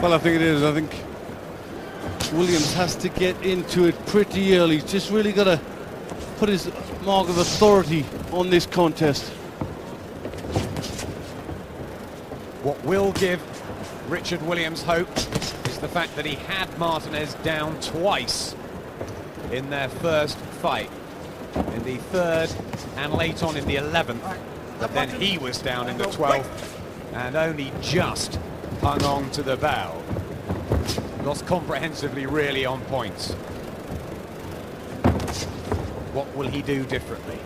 Well, I think it is. I think Williams has to get into it pretty early. He's just really got to put his mark of authority on this contest. What will give Richard Williams hope is the fact that he had Martinez down twice in their first fight, in the 3rd and late on in the 11th, but then he was down in the 12th and only just hung on to the bell. Lost comprehensively, really, on points. What will he do differently?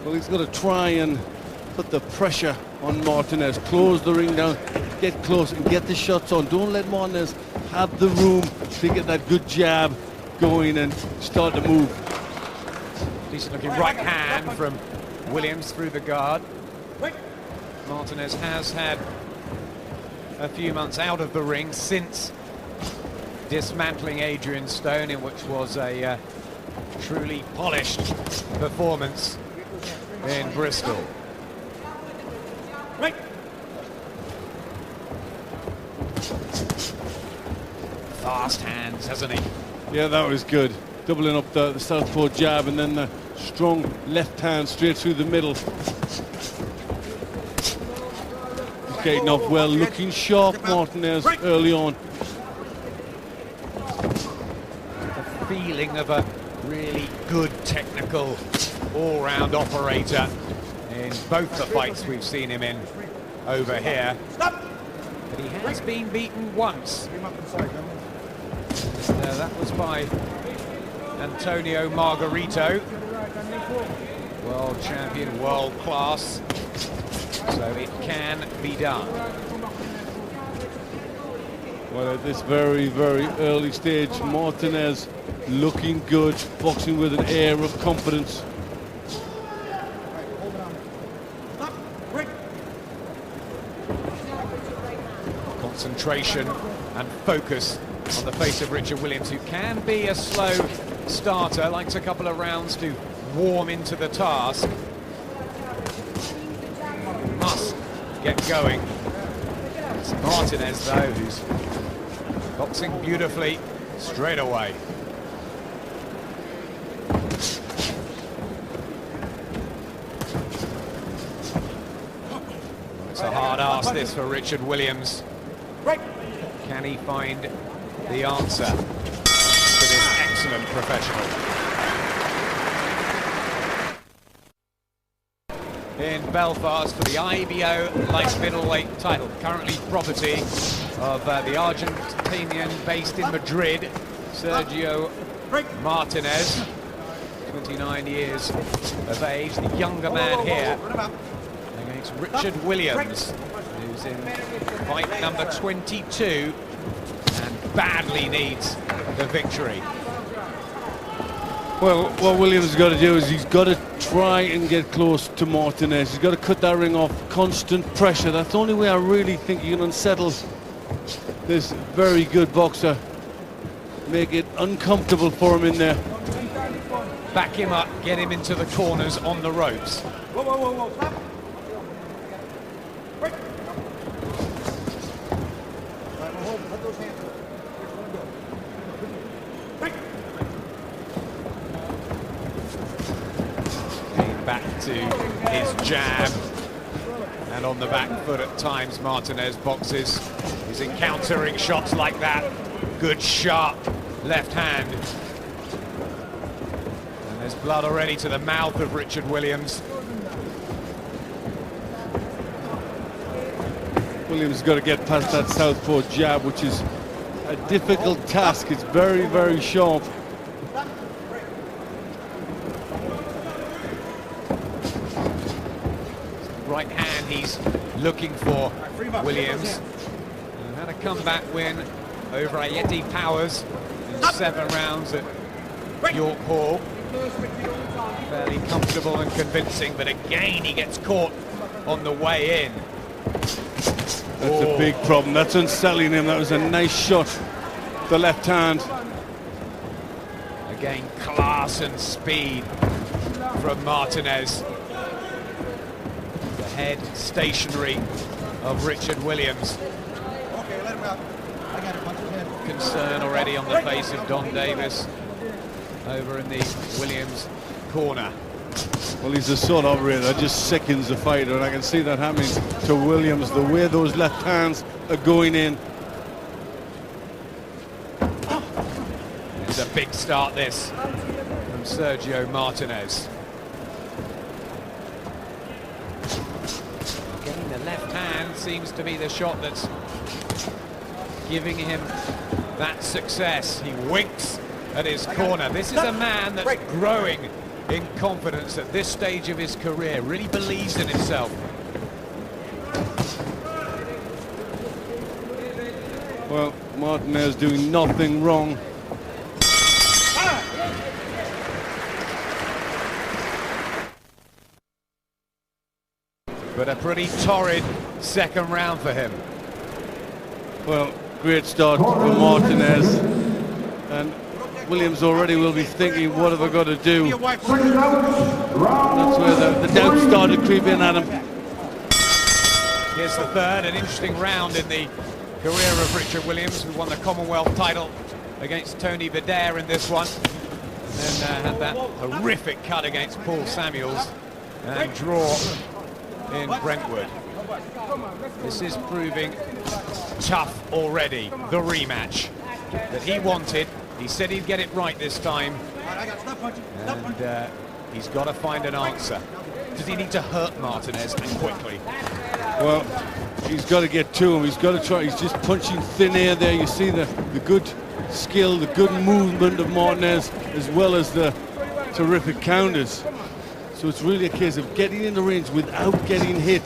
Well, he's got to try and put the pressure on Martinez, close the ring down, get close and get the shots on. Don't let Martinez have the room to get that good jab going and start to move. Decent looking right hand from Williams through the guard. Martinez has had a few months out of the ring since dismantling Adrian Stone, in which was a truly polished performance in Bristol. Fast hands, hasn't he? Yeah, that was good. Doubling up the southpaw jab and then the strong left hand straight through the middle. He's getting off well, looking sharp, Martinez, early on. The feeling of a really good technical all-round operator in both the fights we've seen him in over here. But he has been beaten once. That was by Antonio Margarito, world champion, world class, so it can be done. Well, at this very, very early stage, Martinez looking good, boxing with an air of confidence. Concentration and focus on the face of Richard Williams, who can be a slow starter, likes a couple of rounds to warm into the task. Must get going. It's Martinez, though, who's boxing beautifully straight away. It's a hard ask, this, for Richard Williams. Can he find the answer to this excellent professional? In Belfast for the IBO light middleweight title, currently property of the Argentinian based in Madrid, Sergio Martinez, 29 years of age, the younger man here, against Richard Williams, who's in fight number 22 and badly needs the victory. Well, what Williams has got to do is he's got to try and get close to Martinez. He's got to cut that ring off. Constant pressure. That's the only way I really think you can unsettle this very good boxer. Make it uncomfortable for him in there. Back him up, get him into the corners on the ropes. Whoa, whoa, whoa, whoa, stop. Back to his jab, and on the back foot at times Martinez boxes. He's encountering shots like that. Good sharp left hand. And there's blood already to the mouth of Richard Williams. Williams has got to get past that southpaw jab, which is a difficult task. It's very, very sharp. Right hand he's looking for Williams. And had a comeback win over Ayeti Powers in 7 rounds at York Hall. Fairly comfortable and convincing, but again he gets caught on the way in. That's a big problem. That's unsettling him. That was a nice shot. The left hand. Again, class and speed from Martinez. The head stationary of Richard Williams. Okay, let him out. I got it, punch his head. Concern already on the face of Don Davis over in the Williams corner. Well, he's a sort of operator, just seconds the fighter, and I can see that happening to Williams, the way those left hands are going in. It's a big start, this, from Sergio Martinez. Getting the left hand seems to be the shot that's giving him that success. He winks at his corner. This is a man that's growing in confidence at this stage of his career, really believes in himself. Well, Martinez doing nothing wrong. But a pretty torrid second round for him. Well, great start for Martinez, and Williams already will be thinking, what have I got to do? That's where the doubt started creeping at him. Here's the third, an interesting round in the career of Richard Williams, who won the Commonwealth title against Tony Vidaire in this one. And then had that horrific cut against Paul Samuels and draw in Brentwood. This is proving tough already, the rematch that he wanted. He said he'd get it right this time, and he's got to find an answer. Does he need to hurt Martinez, and quickly? Well, he's got to get to him. He's got to try. He's just punching thin air there. You see the good skill, the good movement of Martinez, as well as the terrific counters. So it's really a case of getting in the range without getting hit.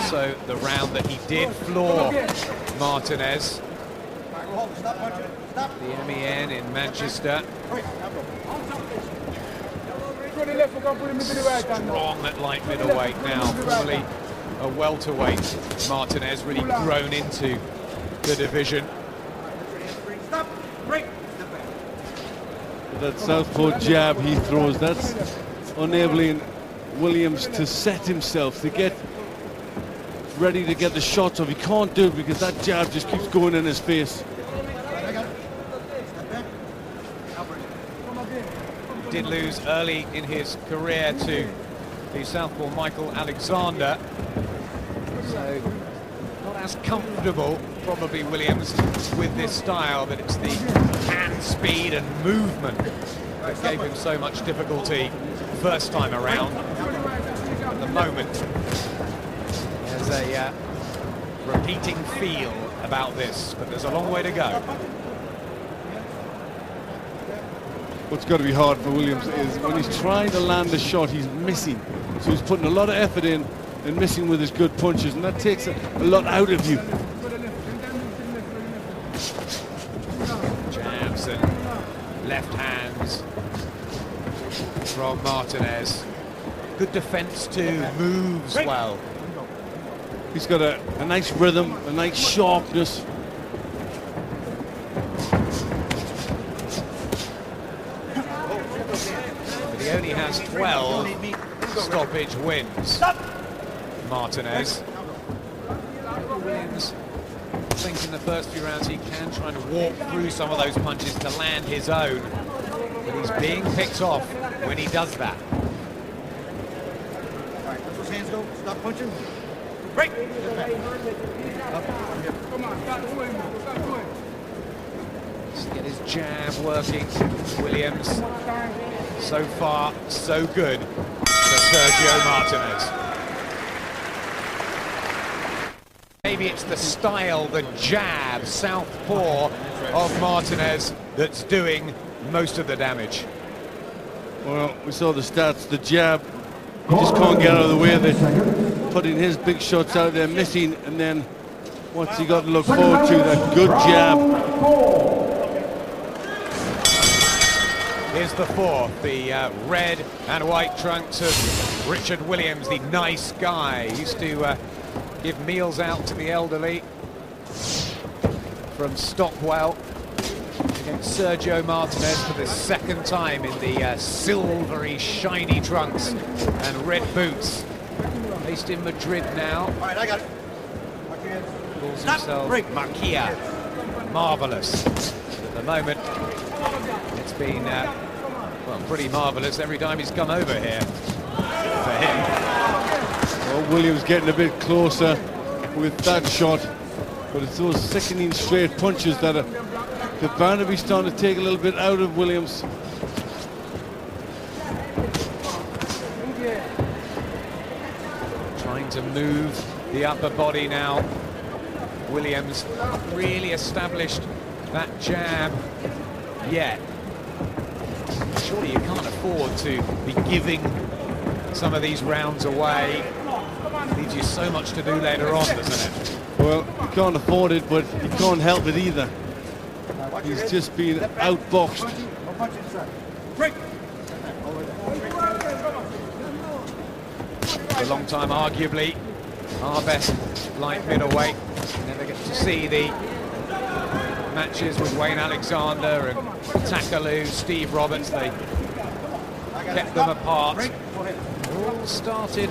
So the round that he did floor Martinez, the MEN in Manchester. Strong at light middleweight now, probably a welterweight. Martinez really grown into the division. That southpaw jab he throws, that's enabling Williams to set himself, to get ready to get the shots off. He can't do it because that jab just keeps going in his face. He did lose early in his career to the southpaw Michael Alexander, so not as comfortable probably Williams with this style, but it's the hand speed and movement that gave him so much difficulty first time around. At the moment, there's a repeating feel about this, but there's a long way to go. What's got to be hard for Williams is when he's trying to land the shot, he's missing. So he's putting a lot of effort in and missing with his good punches, and that takes a lot out of you. Jabs and left hands from Martinez. Good defense too, moves well. He's got a nice rhythm, a nice sharpness. But he only has 12 stoppage wins. Martinez. Williams, I think in the first few rounds he can try and walk through some of those punches to land his own, but he's being picked off when he does that. All right, let those hands go. Stop punching. Break. Come on, stop doing it. Stop doing it. Let's get his jab working. Williams, so far, so good for Sergio Martinez. Maybe it's the style, the jab, southpaw of Martinez that's doing most of the damage. Well, we saw the stats, the jab, he just can't get out of the way of it. Putting his big shots out there, missing, and then what's he got to look forward to? That good jab. Here's the fourth, the red and white trunks of Richard Williams, the nice guy. He used to give meals out to the elderly from Stockwell against Sergio Martinez for the second time in the silvery, shiny trunks and red boots. Based in Madrid now. All right, I got it. Calls himself Pacquiao. Marvellous. At the moment, it's been well, pretty marvellous every time he's come over here for him. Well, Williams getting a bit closer with that shot, but it's those sickening straight punches that are bound to be starting to take a little bit out of Williams. Trying to move the upper body now. Williams really established that jab yet. Surely you can't afford to be giving some of these rounds away. Leaves you so much to do later on, doesn't it? Well, you can't afford it, but you can't help it either. He's just been outboxed. For a long time, arguably, our best light middleweight. Never get to see the matches with Wayne Alexander and Takalu, Steve Roberts. They kept them apart. All started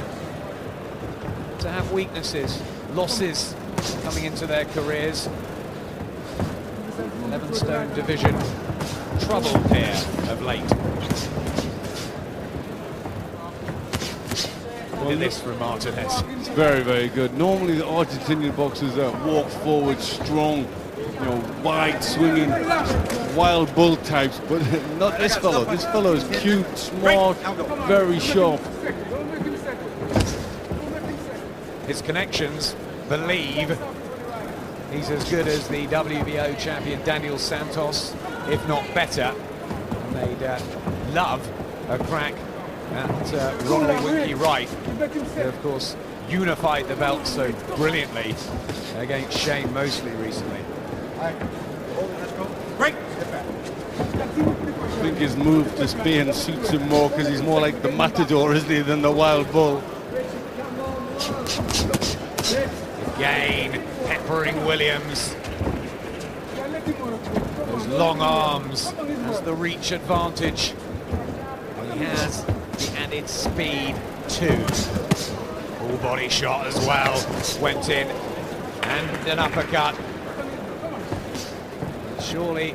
to have weaknesses, losses coming into their careers. 11 stone division troubled here of late. Look at this from Martinez. It's very, very good. Normally the Argentinian boxers walk forward strong, you know, wide swinging, wild bull types, but not this fellow. This fellow is cute, smart, very sharp. His connections believe he's as good as the WBO champion Daniel Santos, if not better. And they'd love a crack at Ronald Winky Wright, who of course unified the belt so brilliantly against Shane Mosley recently. I think his move to Spain suits him more because he's more like the matador, isn't he, than the wild bull. Again, peppering Williams. Those long arms has the reach advantage. He has the added speed too. Full body shot as well. Went in and an uppercut. Surely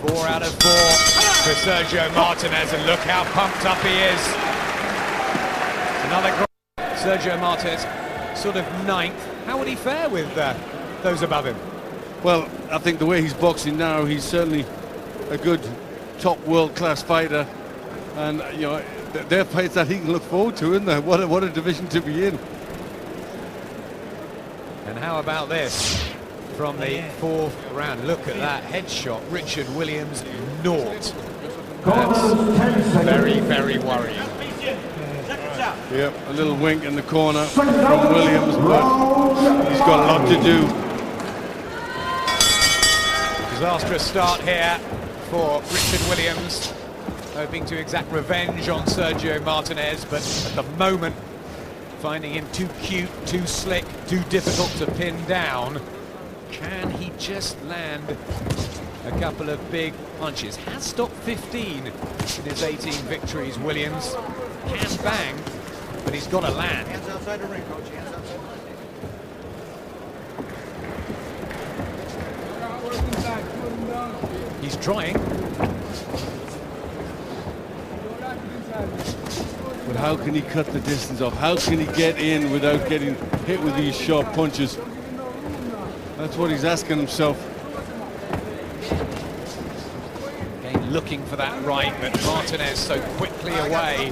4 out of 4 for Sergio Martinez, and look how pumped up he is. Another Sergio Martinez, sort of 9th. How would he fare with those above him? Well, I think the way he's boxing now, he's certainly a good top world-class fighter, and you know, they're fights that he can look forward to, isn't there? What a division to be in. And how about this from the 4th round? Look at that headshot, Richard Williams, 0. That's very, very worrying. Yep, a little wink in the corner from Williams, but he's got a lot to do. Disastrous start here for Richard Williams, hoping to exact revenge on Sergio Martinez, but at the moment finding him too cute, too slick, too difficult to pin down. Can he just land a couple of big punches? Has stopped 15 in his 18 victories, Williams. Can bang, but he's got to land. Hands outside the ring, coach. Hands outside. He's trying. But how can he cut the distance off? How can he get in without getting hit with these sharp punches? That's what he's asking himself. Again, looking for that right, but Martinez so quickly away.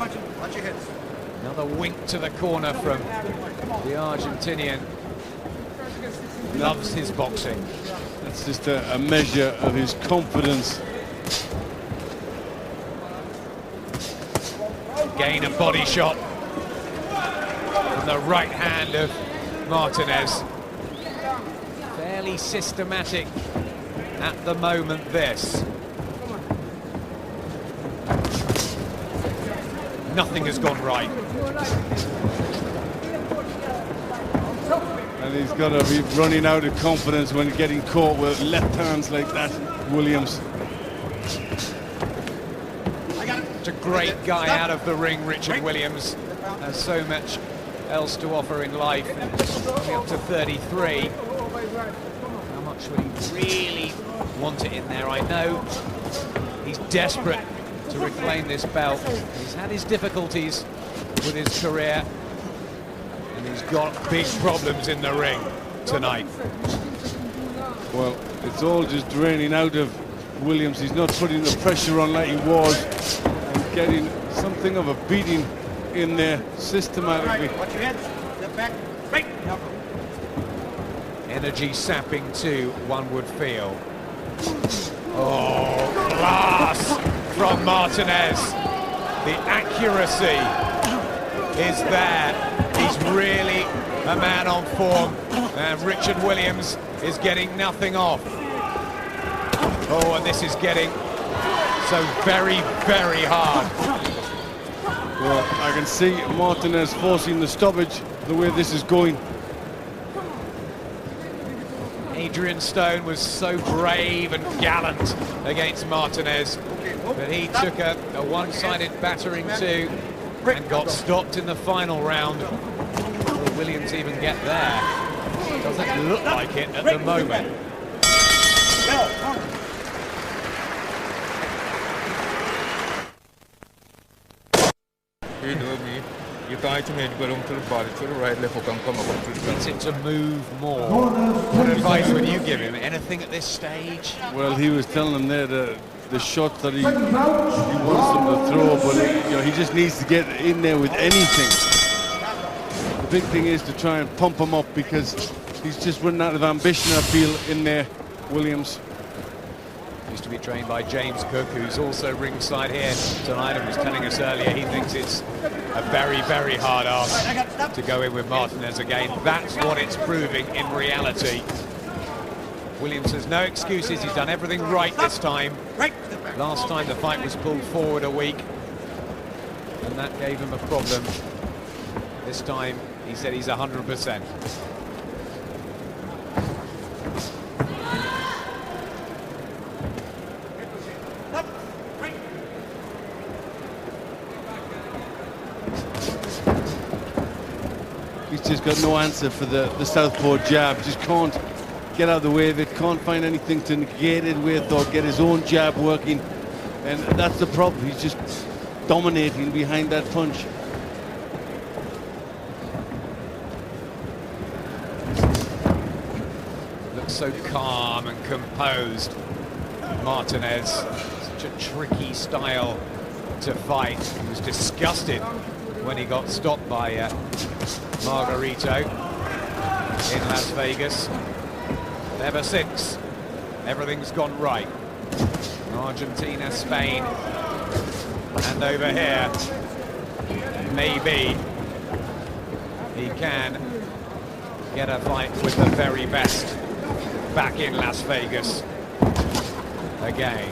Another wink to the corner from the Argentinian. Loves his boxing. That's just a measure of his confidence. Again, a body shot from the right hand of Martinez. Fairly systematic at the moment, this. Nothing has gone right. And he's got to be running out of confidence when getting caught with left hands like that, Williams. great guy out of the ring, Richard Williams. Has so much else to offer in life. Coming up to 33. How much will he really want it in there? I know he's desperate to reclaim this belt. He's had his difficulties with his career, and he's got big problems in the ring tonight. Well, it's all just draining out of Williams. He's not putting the pressure on like he was, and getting something of a beating in there systematically. Watch your head. Step back. Right. Energy sapping too, one would feel. Oh, class from Martinez. The accuracy is there. He's really a man on form, and Richard Williams is getting nothing off. Oh, and this is getting so very, very hard. Well, I can see Martinez forcing the stoppage the way this is going. Adrian Stone was so brave and gallant against Martinez, but he took a one-sided battering too and got stopped in the final round. Will Williams even get there? Doesn't look like it at the moment. You can't make it go down to the body, to the right, left hook and come up to the Needs him to move more. What advice would you give him? Anything at this stage? Well, he was telling them there the shot that he wants them to throw, but he just needs to get in there with anything. The big thing is to try and pump him up, because he's just running out of ambition, I feel, in there, Williams. Used to be trained by James Cook, who's also ringside here tonight, and was telling us earlier he thinks it's a very, very hard ask to go in with Martinez again. That's what it's proving in reality. Williams has no excuses. He's done everything right this time. Last time the fight was pulled forward a week, and that gave him a problem. This time he said he's 100%. He's just got no answer for the southpaw jab. Just can't get out of the way of it, can't find anything to negate it with or get his own jab working. And that's the problem. He's just dominating behind that punch. Looks so calm and composed, Martinez. Such a tricky style to fight. He was disgusted when he got stopped by Margarito in Las Vegas. Ever since, everything's gone right. Argentina, Spain, and over here, maybe he can get a fight with the very best back in Las Vegas again.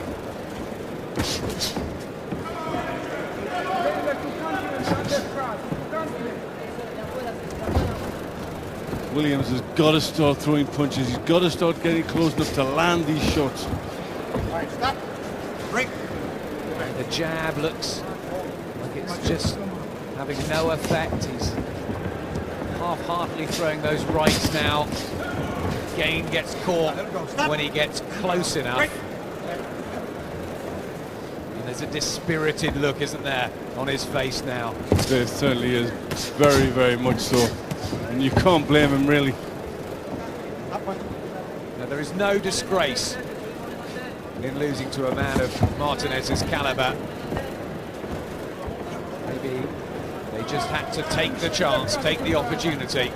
Williams has got to start throwing punches. He's got to start getting close enough to land these shots. Stop. Break. The jab looks like it's just having no effect. He's half-heartedly throwing those rights now. Again gets caught when he gets close enough. And there's a dispirited look, isn't there, on his face now? There certainly is, very, very much so. And you can't blame him, really. Now, there is no disgrace in losing to a man of Martinez's caliber. Maybe they just had to take the chance, take the opportunity.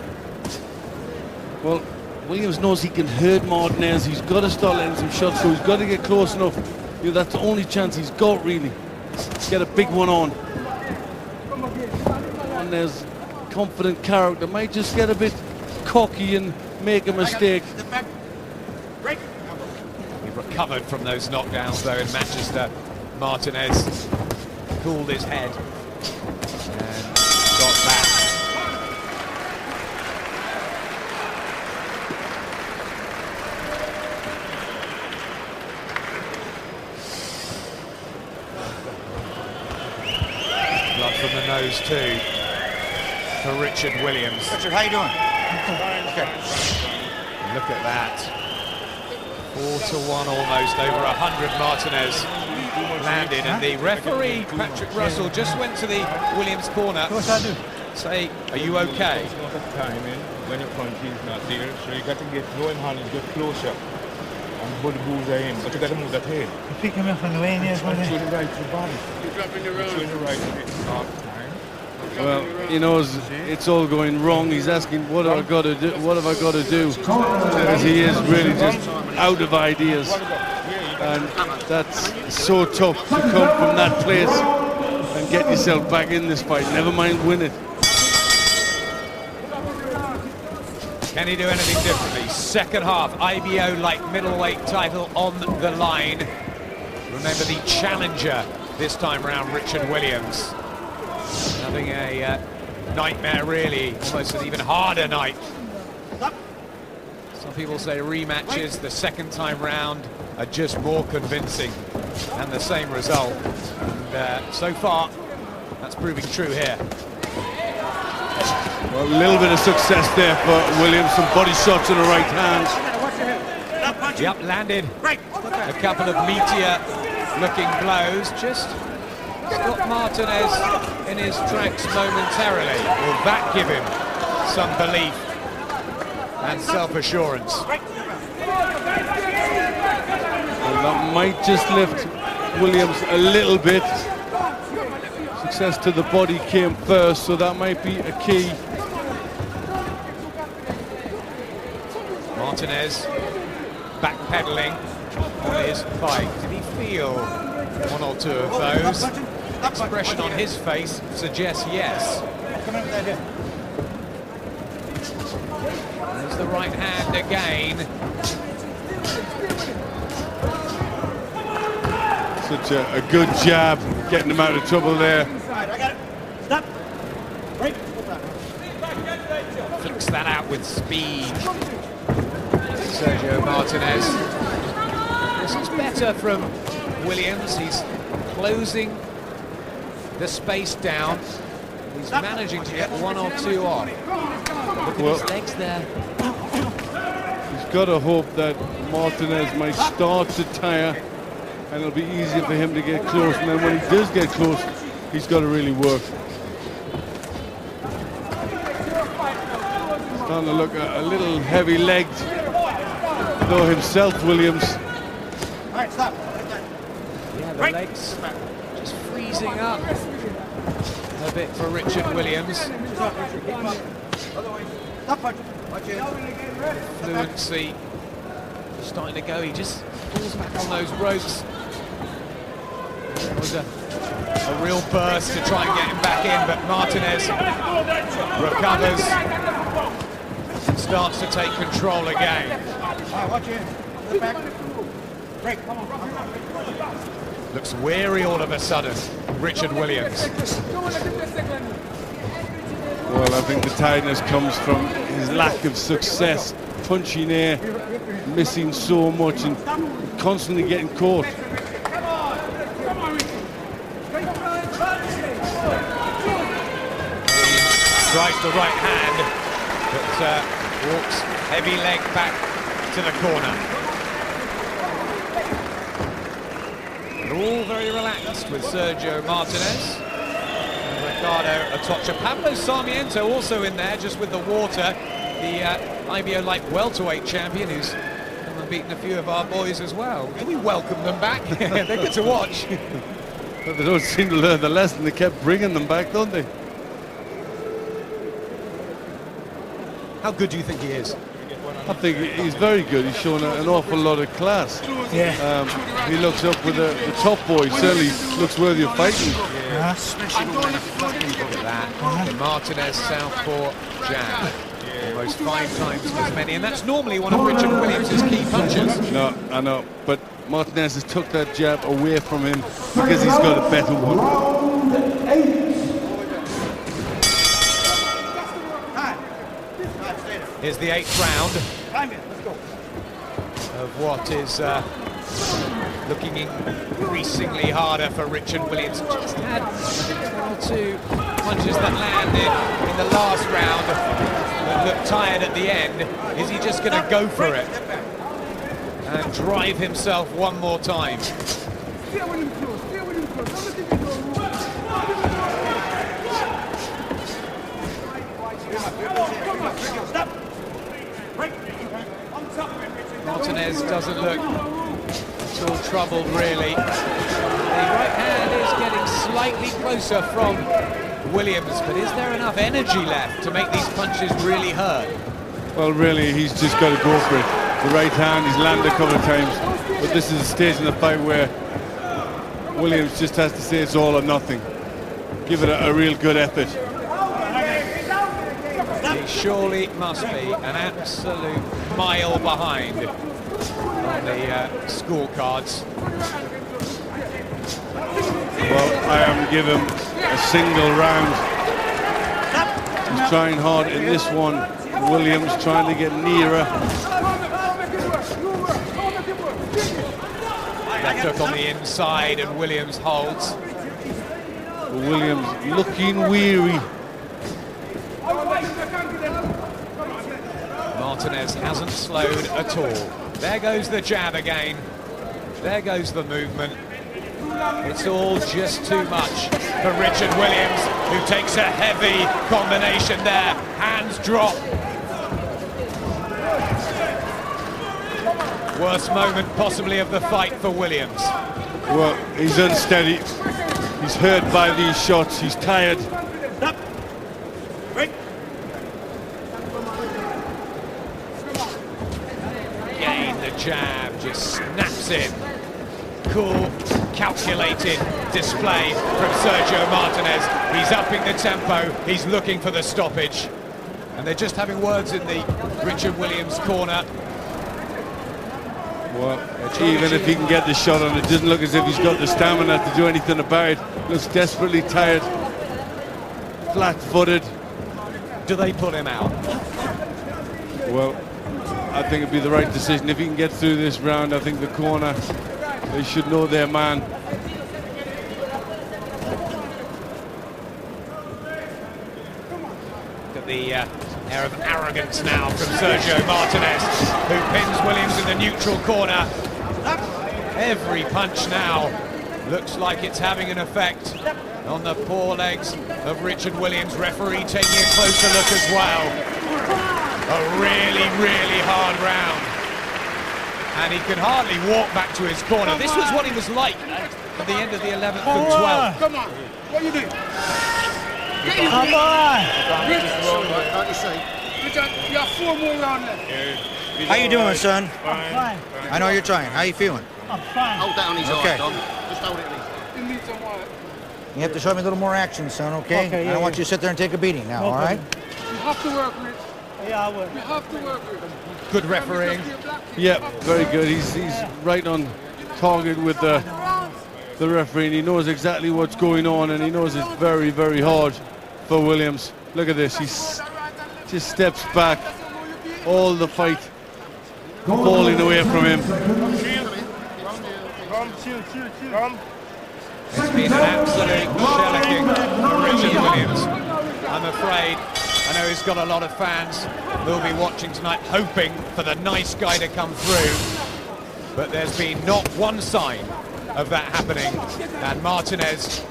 Well, Williams knows he can hurt Martinez. He's got to start letting some shots go. He's got to get close enough. That's the only chance he's got, really. Get a big one on. Martinez, confident character, might just get a bit cocky and make a mistake. He recovered from those knockdowns, though, in Manchester. Martinez cooled his head and got back. those two for Richard Williams. Richard, how you doing? Okay. Look at that. 4-1 almost, over 100 Martinez landed, and the referee, Patrick Russell, just went to the Williams corner. Say, are you okay? It's not a timing when your punch is not there, so you got to get going hand and get closer and put the bullseye in, but you got to move that head. You pick him up on the way in here, Show the right to the body. You're dropping your own. Show the right to it. Time. Well, he knows it's all going wrong. He's asking, what have I got to do? What have I got to do? Because he is really just out of ideas. And that's so tough to come from that place and get yourself back in this fight. Never mind win it. Can he do anything differently? Second half, IBO light middleweight title on the line. Remember the challenger this time round, Richard Williams. Having a nightmare, really, almost an even harder night. Some people say rematches the second time round are just more convincing and the same result. And so far, that's proving true here. Well, a little bit of success there for Williams. Some body shots on the right hand. Yep, landed a couple of meteor-looking blows. Just got Martinez in his tracks momentarily. Will that give him some belief and self-assurance? Well, that might just lift Williams a little bit. Success to the body came first, so that might be a key. Martinez backpedaling on his fight. Did he feel one or two of those? Expression on his face suggests yes. There's the right hand again. Such a good jab, getting him out of trouble there. I got it. Stop. Break. Flicks that out with speed. Sergio Martinez. This is better from Williams. He's closing the space down. He's managing to get one or two off. Look at his legs there. He's got to hope that Martinez might start to tire, and it'll be easier for him to get close. And then when he does get close, he's got to really work. Starting to look a little heavy-legged, though himself, Williams. All right, stop. Yeah, the legs just freezing up a bit for Richard Williams. Stop punching. Watch it. Fluency starting to go. He just falls back on those ropes. There was a real burst to try and get him back in, but Martinez recovers and starts to take control again. All right, watch it. Look back. Break. Come on. Looks weary all of a sudden, Richard Williams. Well, I think the tiredness comes from his lack of success, punching air, missing so much, and constantly getting caught. Strikes the right hand, but walks heavy leg back to the corner. All very relaxed with Sergio Martinez and Ricardo Atocha. Pablo Sarmiento also in there, just with the water. The IBO light welterweight champion, who's come and beaten a few of our boys as well. Do we welcome them back? They're good to watch. But they don't seem to learn the lesson. They kept bringing them back, don't they? How good do you think he is? I think he's very good. He's shown an awful lot of class. Yeah. He looks up with the top boy. Certainly looks worthy of fighting. Yeah. Look at that. The Martinez southpaw jab. Almost 5 times as many, and that's normally one of Richard Williams' key punches. No, I know, but Martinez has took that jab away from him because he's got a better one. Here's the 8th round Time in. Let's go. of what is looking increasingly harder for Richard Williams. Just had 1 or 2 punches that landed in the last round that looked tired at the end. Is he just going to go for it and drive himself one more time? Martinez doesn't look at all troubled, really. The right hand is getting slightly closer from Williams, but is there enough energy left to make these punches really hurt? Well, really, he's just got to go for it. The right hand, he's landed a couple of times, but this is a stage in the fight where Williams just has to say it's all or nothing. Give it a real good effort. He surely must be an absolute mile behind on the scorecards. Well, I am giving him a single round. He's trying hard in this one. Williams trying to get nearer. Left hook on the inside and Williams holds. Williams looking weary. Martinez hasn't slowed at all. There goes the jab again. There goes the movement. It's all just too much for Richard Williams, who takes a heavy combination there. Hands drop. Worst moment possibly of the fight for Williams. Well, he's unsteady. He's hurt by these shots. He's tired. Again, the jab just snaps in. Cool, calculated display from Sergio Martinez. He's upping the tempo. He's looking for the stoppage. And they're just having words in the Richard Williams corner. Well, even if he can get the shot on, it doesn't look as if he's got the stamina to do anything about it. Looks desperately tired, flat-footed. Do they pull him out? Well, I think it'd be the right decision. If he can get through this round, I think the corner, they should know their man. Look at the air of arrogance now from Sergio Martinez, who pins Williams in the neutral corner. Every punch now looks like it's having an effect on the poor legs of Richard Williams. Referee taking a closer look as well. A really, really hard round. And he could hardly walk back to his corner. This was what he was like at the end of the 11th and 12th. Come on. What are you doing? Come on! Richard, you have 4 more rounds left. How you doing, son? I'm fine. I know you're trying. How you feeling? I'm fine. Hold that on his Okay. eye, Dom. Just hold it on his eye. You need some water. You have to show me a little more action, son, okay? Okay, I yeah, don't want yeah. you to sit there and take a beating now, No all right? You have to work, Rich. Yeah, I will. You have to work, Rich. Good refereeing. Yeah, very good. He's right on target with the referee, and he knows exactly what's going on, and he knows it's very, very hard for Williams. Look at this. He just steps back. All the fight falling away from him. It's been an absolute shellacking for Richard Williams. I'm afraid, I know he's got a lot of fans who'll be watching tonight hoping for the nice guy to come through, but there's been not one sign of that happening, and Martinez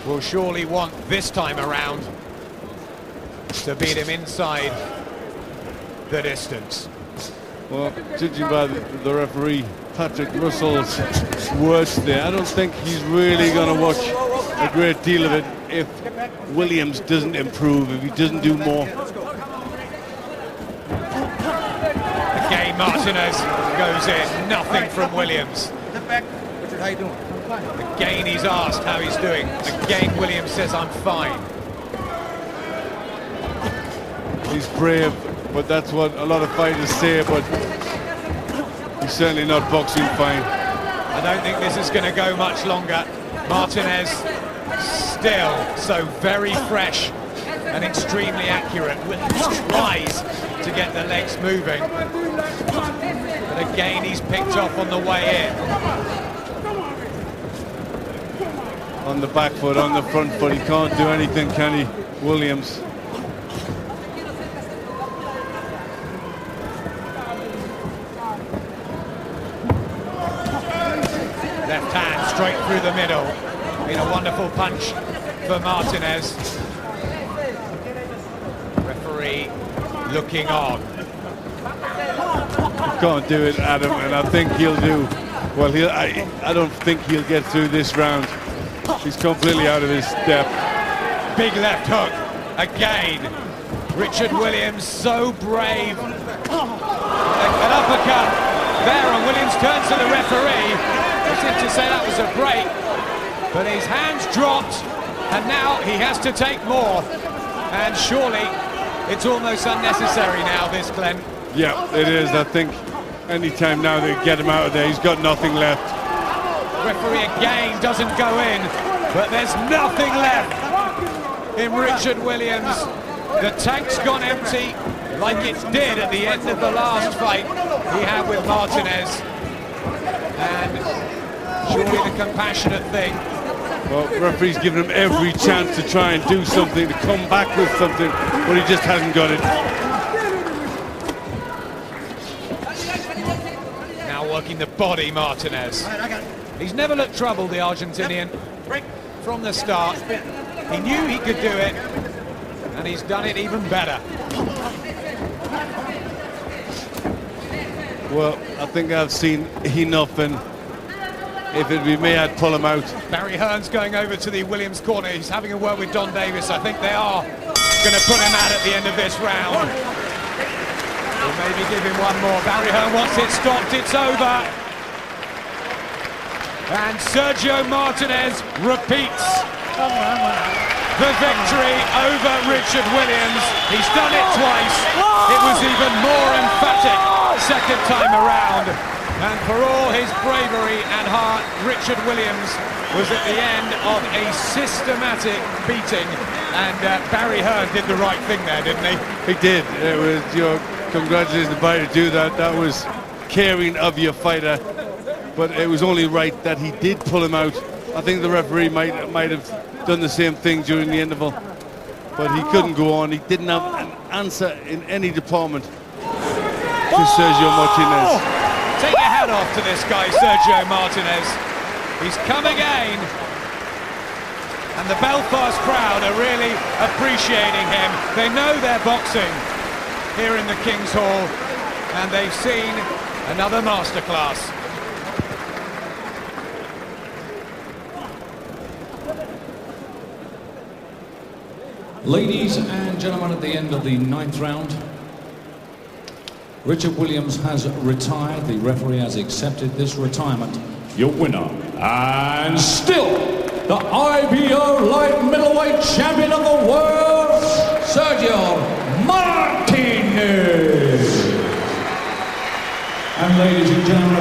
will surely want this time around to beat him inside the distance. Well, judging by the referee, Patrick Russell's words there, I don't think he's really going to watch a great deal of it if Williams doesn't improve, if he doesn't do more. Again, Martinez goes in, nothing from Williams. Richard, how you doing? Again, he's asked how he's doing. Again, Williams says, I'm fine. He's brave, but that's what a lot of fighters say, but he's certainly not boxing fine. I don't think this is going to go much longer. Martinez still so very fresh and extremely accurate. Williams tries to get the legs moving, but again he's picked off on the way in. on the back foot, on the front foot. He can't do anything, can he, Williams? Left hand straight through the middle. Been a wonderful punch for Martinez. Referee looking on. Can't do it, Adam, and I think he'll do. Well, I don't think he'll get through this round. He's completely out of his step. Big left hook again. Richard Williams, so brave. An uppercut there, and Williams turns to the referee. He seemed to say that was a break, but his hands dropped, and now he has to take more. And surely it's almost unnecessary now, this, Glenn. Yeah, it is. I think any time now they get him out of there, he's got nothing left. Referee again doesn't go in, but there's nothing left in Richard Williams. The tank's gone empty, like it did at the end of the last fight he had with Martinez. And surely the compassionate thing. Well, the referee's given him every chance to try and do something, to come back with something, but he just hasn't got it. Now working the body, Martinez. He's never looked troubled, the Argentinian, from the start. He knew he could do it, and he's done it even better. Well, I think I've seen enough, and if it'd be me, I'd pull him out. Barry Hearn's going over to the Williams corner. He's having a word with Don Davis. I think they are going to put him out at the end of this round. Or maybe give him one more. Barry Hearn wants it stopped. It's over. And Sergio Martinez repeats the victory over Richard Williams. He's done it twice. It was even more emphatic second time around. And for all his bravery and heart, Richard Williams was at the end of a systematic beating. And Barry Hearn did the right thing there, didn't he? He did. It was your congratulations to Barry to do that. That was caring of your fighter. But it was only right that he did pull him out. I think the referee might have done the same thing during the interval. But he couldn't go on. He didn't have an answer in any department to Sergio Martinez. Take your hat off to this guy, Sergio Martinez. He's come again. And the Belfast crowd are really appreciating him. They know they're boxing here in the King's Hall, and they've seen another masterclass. Ladies and gentlemen, at the end of the 9th round, Richard Williams has retired. The referee has accepted this retirement. Your winner, and still the IBO light middleweight champion of the world, Sergio Martinez. And ladies and gentlemen,